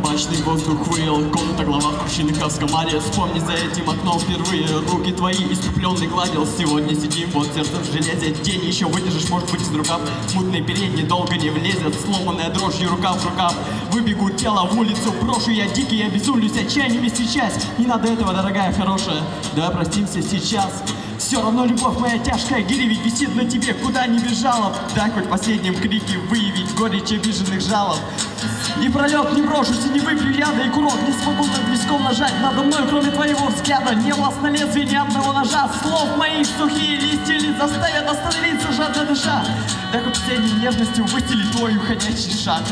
табачный воздух выел, комната, глава в кручинных комаре. Вспомни за этим окном впервые, руки твои иступленный гладил. Сегодня сидим, вот сердце в железе, день еще выдержишь, может быть, из рукав. Мутные передние долго не влезет, сломанная дрожью рукав в рукав. Выбегу тело в улицу, брошу я дикий, я безумлюсь отчаянием сейчас. Не надо этого, дорогая хорошая, давай простимся сейчас. Все равно любовь моя тяжкая, гири ведь висит на тебе, куда не бежала. Дай хоть в последнем крике выявить горечь обиженных жалоб. И пролет не брошу, не выпью яда и курок. Не смогу над виском нажать надо мной, кроме твоего взгляда. Не властно лезвие ни одного ножа. Слов моих сухие листья лист заставят остановиться, жадно дыша. Дай хоть последней нежностью выстелить твой уходящий шаг.